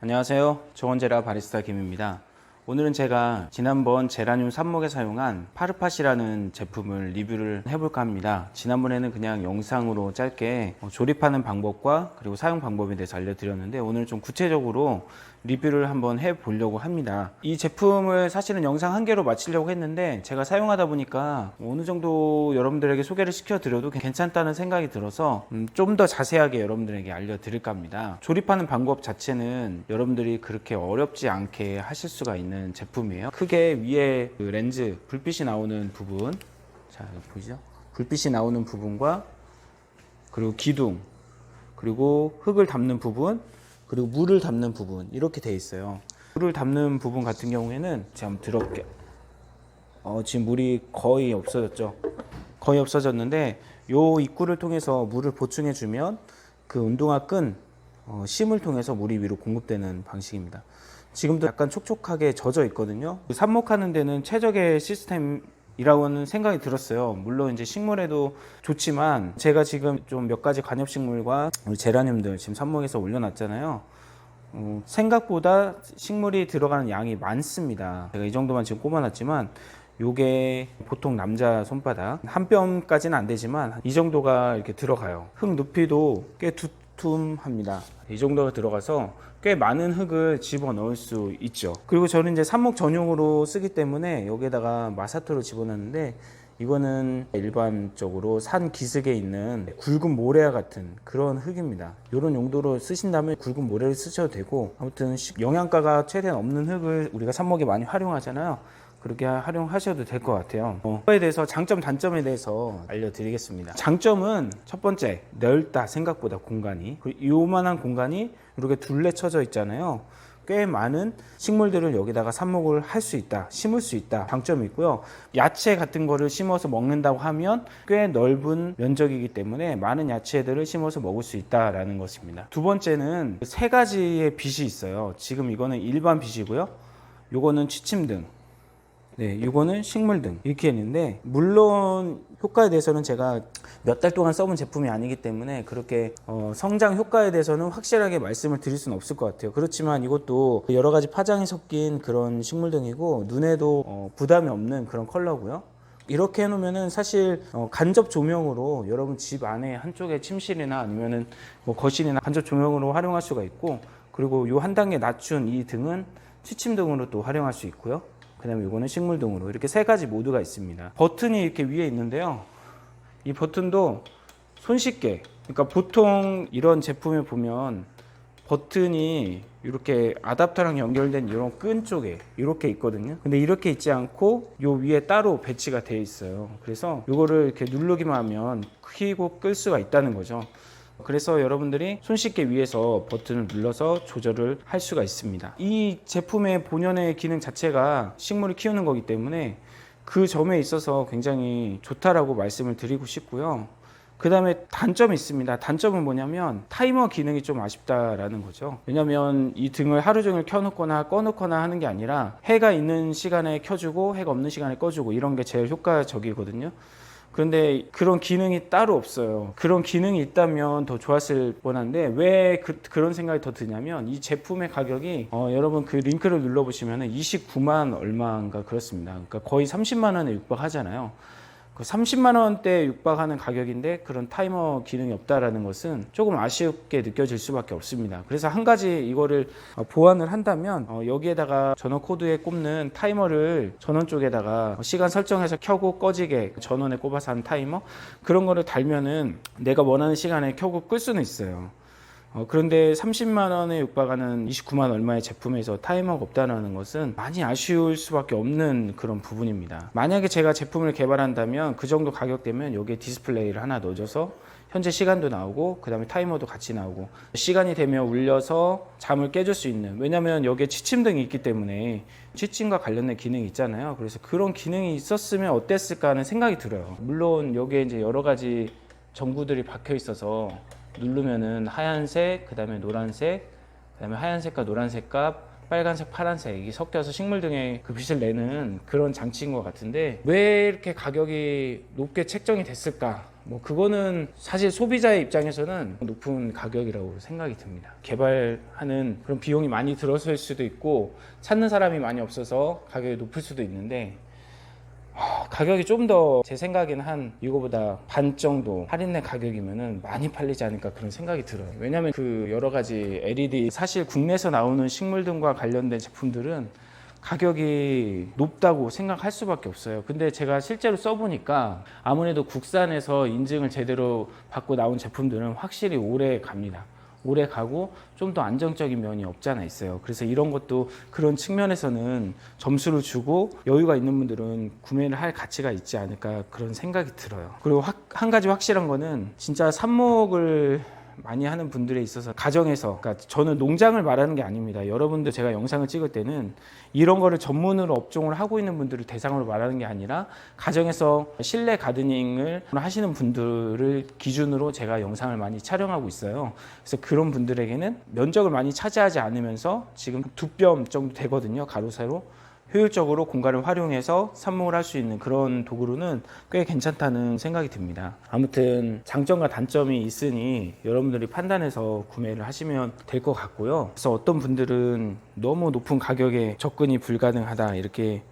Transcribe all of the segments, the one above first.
안녕하세요. 조원제라 바리스타 김입니다. 오늘은 제가 지난번 제라늄 삽목에 사용한 파르팟이라는 제품을 리뷰를 해볼까 합니다. 지난번에는 그냥 영상으로 짧게 조립하는 방법과 그리고 사용 방법에 대해서 알려드렸는데 오늘 좀 구체적으로 리뷰를 한번 해보려고 합니다. 이 제품을 사실은 영상 한 개로 마치려고 했는데 제가 사용하다 보니까 어느 정도 여러분들에게 소개를 시켜드려도 괜찮다는 생각이 들어서 좀 더 자세하게 여러분들에게 알려드릴까 합니다. 조립하는 방법 자체는 여러분들이 그렇게 어렵지 않게 하실 수가 있는 제품이에요. 크게 위에 그 렌즈 불빛이 나오는 부분, 자 여기 보이죠? 불빛이 나오는 부분과 그리고 기둥, 그리고 흙을 담는 부분, 그리고 물을 담는 부분 이렇게 돼 있어요. 물을 담는 부분 같은 경우에는 제가 한번 들어볼게요. 지금 물이 거의 없어졌죠. 거의 없어졌는데 요 입구를 통해서 물을 보충해 주면 그 운동화 끈 심을 통해서 물이 위로 공급되는 방식입니다. 지금도 약간 촉촉하게 젖어 있거든요. 삽목하는 데는 최적의 시스템이라고는 생각이 들었어요. 물론 이제 식물에도 좋지만 제가 지금 좀 몇 가지 관엽식물과 제라늄들 지금 삽목에서 올려놨잖아요. 생각보다 식물이 들어가는 양이 많습니다. 제가 이 정도만 지금 꼽아놨지만 요게 보통 남자 손바닥 한 뼘까지는 안 되지만 이 정도가 이렇게 들어가요. 흙 높이도 꽤 두툼합니다. 이 정도가 들어가서 꽤 많은 흙을 집어 넣을 수 있죠. 그리고 저는 이제 삽목 전용으로 쓰기 때문에 여기에다가 마사토를 집어넣는데 이거는 일반적으로 산 기슭에 있는 굵은 모래와 같은 그런 흙입니다. 이런 용도로 쓰신다면 굵은 모래를 쓰셔도 되고, 아무튼 영양가가 최대한 없는 흙을 우리가 삽목에 많이 활용하잖아요. 그렇게 활용하셔도 될 것 같아요. 그거에 대해서 장점 단점에 대해서 알려드리겠습니다. 장점은 첫 번째, 넓다. 생각보다 공간이, 그리고 요만한 공간이 이렇게 둘레 쳐져 있잖아요. 꽤 많은 식물들을 여기다가 삽목을 할 수 있다, 심을 수 있다, 장점이 있고요. 야채 같은 거를 심어서 먹는다고 하면 꽤 넓은 면적이기 때문에 많은 야채들을 심어서 먹을 수 있다라는 것입니다. 두 번째는 세 가지의 빛이 있어요. 지금 이거는 일반 빛이고요, 요거는 취침등, 네, 이거는 식물등 이렇게 했는데, 물론 효과에 대해서는 제가 몇 달 동안 써본 제품이 아니기 때문에 그렇게 성장 효과에 대해서는 확실하게 말씀을 드릴 수는 없을 것 같아요. 그렇지만 이것도 여러 가지 파장이 섞인 그런 식물등이고 눈에도 부담이 없는 그런 컬러고요. 이렇게 해놓으면은 사실 간접 조명으로 여러분 집 안에 한쪽에 침실이나 아니면은 뭐 거실이나 간접 조명으로 활용할 수가 있고, 그리고 요 한 단계 낮춘 이 등은 취침등으로 또 활용할 수 있고요. 그 다음에 이거는 식물등으로, 이렇게 세 가지 모드가 있습니다. 버튼이 이렇게 위에 있는데요, 이 버튼도 손쉽게, 그러니까 보통 이런 제품에 보면 버튼이 이렇게 아답터랑 연결된 이런 끈 쪽에 이렇게 있거든요. 근데 이렇게 있지 않고 요 위에 따로 배치가 되어 있어요. 그래서 이거를 이렇게 누르기만 하면 켜고 끌 수가 있다는 거죠. 그래서 여러분들이 손쉽게 위에서 버튼을 눌러서 조절을 할 수가 있습니다. 이 제품의 본연의 기능 자체가 식물을 키우는 거기 때문에 그 점에 있어서 굉장히 좋다라고 말씀을 드리고 싶고요. 그 다음에 단점이 있습니다. 단점은 뭐냐면 타이머 기능이 좀 아쉽다라는 거죠. 왜냐면 이 등을 하루 종일 켜놓거나 꺼놓거나 하는 게 아니라 해가 있는 시간에 켜주고 해가 없는 시간에 꺼주고 이런 게 제일 효과적이거든요. 그런데 그런 기능이 따로 없어요. 그런 기능이 있다면 더 좋았을 뻔한데 왜 그런 생각이 더 드냐면, 이 제품의 가격이 여러분 그 링크를 눌러보시면 29만 얼마인가 그렇습니다. 그러니까 거의 30만 원에 육박하잖아요. 30만 원대에 육박하는 가격인데 그런 타이머 기능이 없다라는 것은 조금 아쉽게 느껴질 수밖에 없습니다. 그래서 한 가지 이거를 보완을 한다면 여기에다가 전원 코드에 꼽는 타이머를 전원 쪽에다가 시간 설정해서 켜고 꺼지게 전원에 꼽아서 하는 타이머, 그런 거를 달면은 내가 원하는 시간에 켜고 끌 수는 있어요. 그런데 30만 원에 육박하는 29만 얼마의 제품에서 타이머가 없다는 것은 많이 아쉬울 수밖에 없는 그런 부분입니다. 만약에 제가 제품을 개발한다면 그 정도 가격대면 여기에 디스플레이를 하나 넣어줘서 현재 시간도 나오고 그 다음에 타이머도 같이 나오고 시간이 되면 울려서 잠을 깨줄 수 있는, 왜냐면 여기에 취침등이 있기 때문에 취침과 관련된 기능이 있잖아요. 그래서 그런 기능이 있었으면 어땠을까 하는 생각이 들어요. 물론 여기에 이제 여러 가지 전구들이 박혀 있어서 누르면은 하얀색, 그 다음에 노란색, 그 그다음에 하얀색과 노란색과 빨간색, 파란색 이게 섞여서 식물 등에 그 빛을 내는 그런 장치인 것 같은데 왜 이렇게 가격이 높게 책정이 됐을까? 뭐 그거는 사실 소비자의 입장에서는 높은 가격이라고 생각이 듭니다. 개발하는 그런 비용이 많이 들었을 수도 있고 찾는 사람이 많이 없어서 가격이 높을 수도 있는데 가격이 좀 더 제 생각에는 한 이거보다 반 정도 할인된 가격이면은 많이 팔리지 않을까 그런 생각이 들어요. 왜냐하면 그 여러 가지 LED 사실 국내에서 나오는 식물 등과 관련된 제품들은 가격이 높다고 생각할 수밖에 없어요. 근데 제가 실제로 써보니까 아무래도 국산에서 인증을 제대로 받고 나온 제품들은 확실히 오래 갑니다. 오래 가고 좀 더 안정적인 면이 없잖아 있어요. 그래서 이런 것도 그런 측면에서는 점수를 주고 여유가 있는 분들은 구매를 할 가치가 있지 않을까 그런 생각이 들어요. 그리고 한 가지 확실한 거는 진짜 삽목을 많이 하는 분들에 있어서 가정에서, 그러니까 저는 농장을 말하는 게 아닙니다. 여러분들 제가 영상을 찍을 때는 이런 거를 전문으로 업종을 하고 있는 분들을 대상으로 말하는 게 아니라 가정에서 실내 가드닝을 하시는 분들을 기준으로 제가 영상을 많이 촬영하고 있어요. 그래서 그런 분들에게는 면적을 많이 차지하지 않으면서 지금 2뼘 정도 되거든요, 가로 세로. 효율적으로 공간을 활용해서 삽목을 할 수 있는 그런 도구로는 꽤 괜찮다는 생각이 듭니다. 아무튼 장점과 단점이 있으니 여러분들이 판단해서 구매를 하시면 될 것 같고요. 그래서 어떤 분들은 너무 높은 가격에 접근이 불가능하다 이렇게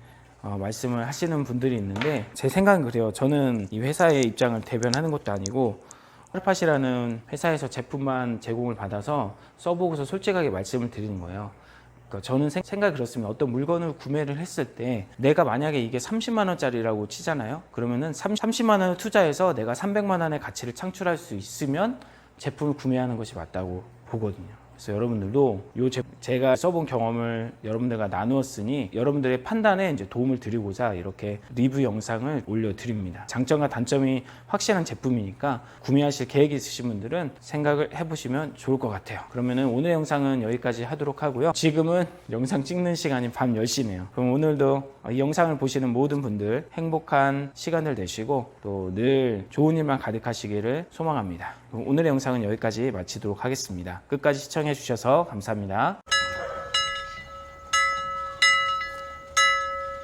말씀을 하시는 분들이 있는데 제 생각은 그래요. 저는 이 회사의 입장을 대변하는 것도 아니고 파르팟이라는 회사에서 제품만 제공을 받아서 써보고서 솔직하게 말씀을 드리는 거예요. 그러니까 저는 생각이 그렇습니다. 어떤 물건을 구매를 했을 때 내가 만약에 이게 30만 원짜리라고 치잖아요. 그러면은 30만 원을 투자해서 내가 300만 원의 가치를 창출할 수 있으면 제품을 구매하는 것이 맞다고 보거든요. 그래서 여러분들도 제가 써본 경험을 여러분들과 나누었으니 여러분들의 판단에 이제 도움을 드리고자 이렇게 리뷰 영상을 올려드립니다. 장점과 단점이 확실한 제품이니까 구매하실 계획이 있으신 분들은 생각을 해보시면 좋을 것 같아요. 그러면은 오늘 영상은 여기까지 하도록 하고요. 지금은 영상 찍는 시간이 밤 10시네요. 그럼 오늘도 이 영상을 보시는 모든 분들 행복한 시간을 되시고 또 늘 좋은 일만 가득하시기를 소망합니다. 오늘의 영상은 여기까지 마치도록 하겠습니다. 끝까지 시청해 주셔서 감사합니다.